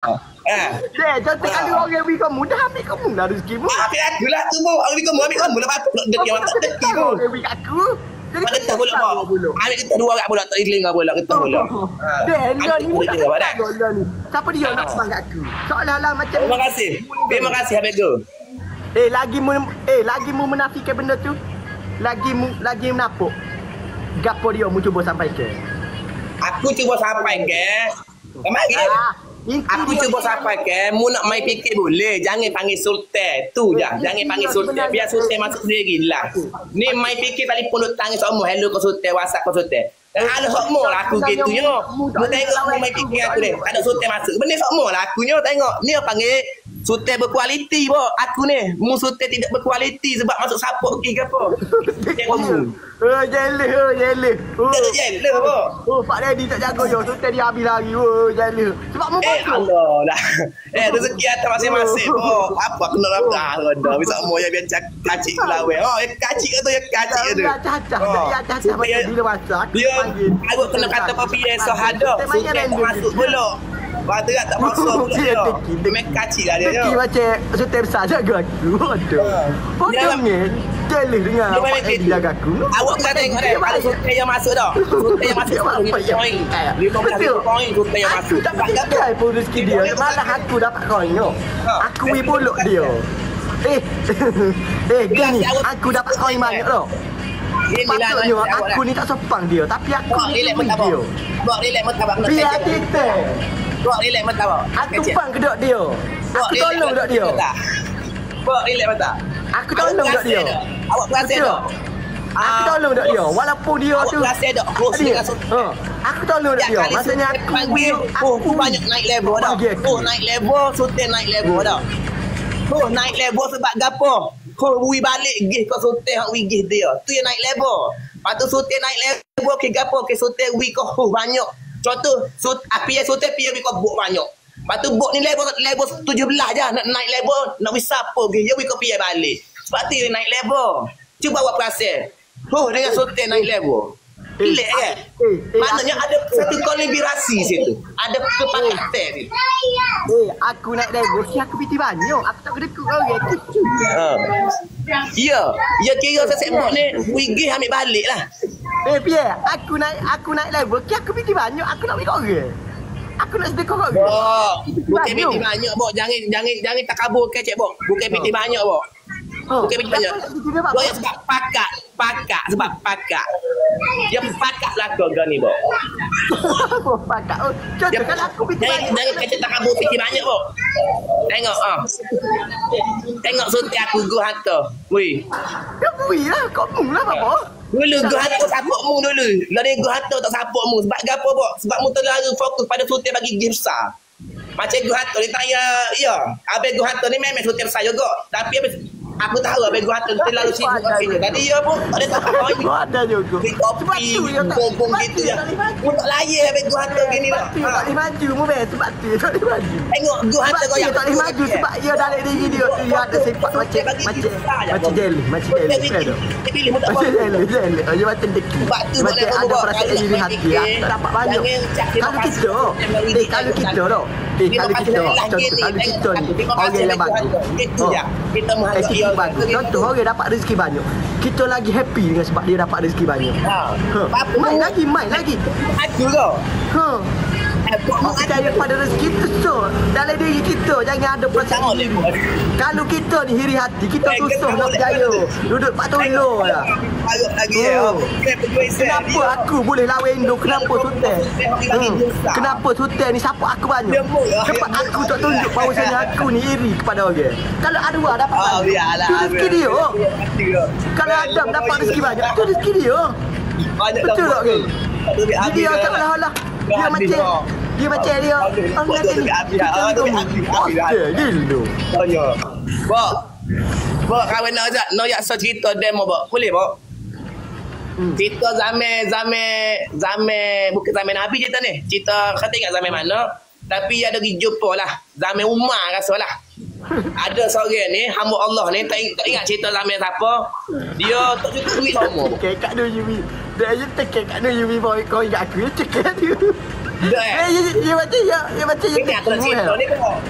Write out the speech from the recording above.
Contoh kali orang beri kamu, dah ambil kamu dah rezekimu. Ambil aku lah tu, ambil kamu lah patut nak deki orang tak deki tu. Orang beri aku. Jadi kita pula ambil kita dua orang pula tak iling pula kita pula. Dia ni ni. Siapa dia nak sebang kat aku? Seolah-olah macam Terima kasih Abego. Lagi mu menafikan benda tu. Lagi menapuk. Gapo dia mu cuba sampaikan? Aku cuba sampaikan. Kemari. Aku cuba sampaikan, mu nak main fikir boleh. Jangan panggil sultan. Tu je. Jangan panggil sultan. Biar sultan masuk sendiri lah. Ni main fikir telefon duk tangis semua. Hello ke sultan, WhatsApp ke sultan. Ada semua lah aku gitunya. Mu tengok mu main fikir aku ni. Tak ada sultan masuk. Benda semua lah akunya tengok. Ni apa panggil sultan berkualiti bo. Aku ni. Mu sultan tidak berkualiti sebab masuk support ke apa. Tengok mu. Jealous. Jealous bo. Pak Daddy tak jaga je. Sultan dia habis lagi. Jealous. Sebab mu Allah lah. Rezeki atas masing-masing bo. Apa aku nak rabah ronda. Bisa semua yang biar kacik lawe. Kacik tu ya kacik tu. Cacah. Bila masak. Aku kena kata papi yang sahada. Sultan tak masuk pula. Lepas tak masuk pula dia. Dia main kacik lah dia. Teki macam sultan besar jaga aku. Bodoh ni. Jealous dengan Pak Daddy jaga aku. Awak kena tengok dia. Ada sultan yang masuk dah. Sultan yang masuk 5 poin. 5 poin sultan yang masuk. Tak pakai pun rezeki dia. Malah aku dapat koin. Aku bolok dia. Gini. Aku dapat koin banyak tau. Patutnya aku ni tak sepang dia. Tapi aku ni dia. Buat relax mentabak. Biar kita. Buat relax mentabak. Aku pang kedok dia. Aku tolong dok dia. Buat relax mentabak. Aku tolong dok dia. Awak berasa tak? Aku tolong dok dia. Walaupun dia tu. Awak berasa tak? Aku tolong dok dia. Maksudnya aku banyak naik level dah. Naik level, sultan naik level dah. Naik level sebab gapo? Kau wi balik gih kau sultan hak wi gih dia. Tu yang naik level. Lepas tu sultan naik level ke gapo? Ke sultan wi kau banyak. Contoh api yang sultan pi wi kau bok banyak. Lepas tu bok ni level 17 je nak naik level, nak wi siapa gih dia wi kau pi balik. Sebab tu naik level. Cuba awak perasan. Dengan sultan naik level. Pelik kan? Maknanya ada satu kolaborasi situ. Ada kepakatan situ. Aku naik level, aku piti banyak. Aku tak kedekut orang. Ya. Ya kira sesebok ni, wigih ambil balik lah. Pierre, aku naik level, aku piti banyak. Aku nak ambil orang. Aku nak sedekah orang. Bukan piti banyak, Bok. Jangan takabur ke cik, Bok. Bukan piti banyak, Bok. Bukan piti banyak. Bok yang sebab pakak. Sebab pakak. Dia pakak lah kau ni, Bok. Pakak. Contoh kalau aku piti banyak. Jangan kata takabur piti banyak, Bok. Tengok, Tengok suntik aku gua harta. Wui. Ya wui lah, kau mung lah, Bapa. Dulu gua harta support mu dulu. Lalu gua harta tak support mu. Sebab gapo, Bok? Sebab mu terlalu fokus pada suntik bagi game besar. Macam gua harta ni tanya, ya. Habis gua harta ni memang suntik besar juga. Tapi aku tahu habis gua harta terlalu sibuk kat sini. Tadi ya, Bok. Tak ada tak apa. Gua ada juga. Kopi, bong gitu ya. Mu tak layak habis gua harta gini lah. Tak boleh maju mu best sebab tu tak boleh maju. Tengok gua harta kau yang tak boleh maju sebab dia dalam diri dia ada sifat macam jelly, macam jelly. Macam jelly. Dia macam deki. Macam ada perasaan diri hati. Tak dapat banyak. Kalau kita ni kalau kita ni orang yang bagus. Kita menghargai orang bagus. Contoh orang dapat rezeki banyak. Kita lagi happy dengan sebab dia dapat rezeki banyak. Main lagi. Aku kau. Percaya pada rezeki tu dalam diri kita. Jangan ada perasaan. Kalau kita ni hiri hati, kita susah nak berjaya. Duduk pak tolong lah. Kenapa aku boleh lawan Indo? Kenapa sultan? Kenapa sultan ni siapa aku banyak? Sebab aku tak tunjuk bahawasanya aku ni iri kepada orang. Kalau Adwa dapat itu rezeki dia. Kalau Adam dapat rezeki banyak, itu rezeki dia. Betul tak ke? Jadi dia seolah-olah dia macam dia orang kata ni gila. Bok kawan nak yak so cerita demo, Bok. Boleh, Bok? Cerita zaman bukan zaman Nabi cerita ni. Cerita kata ingat zaman mana? Tapi ada pergi jumpa lah. Zaman Umar rasa lah. Ada seorang ni, hamba Allah ni, tak ingat cerita zaman siapa. Dia tak cukup duit sama. Tekek kat 2 Yumi. Dia je tekek kat 2 Yumi. Kau ingat aku je tekek dia. Dah Dia macam Ini aku nak cerita ni kau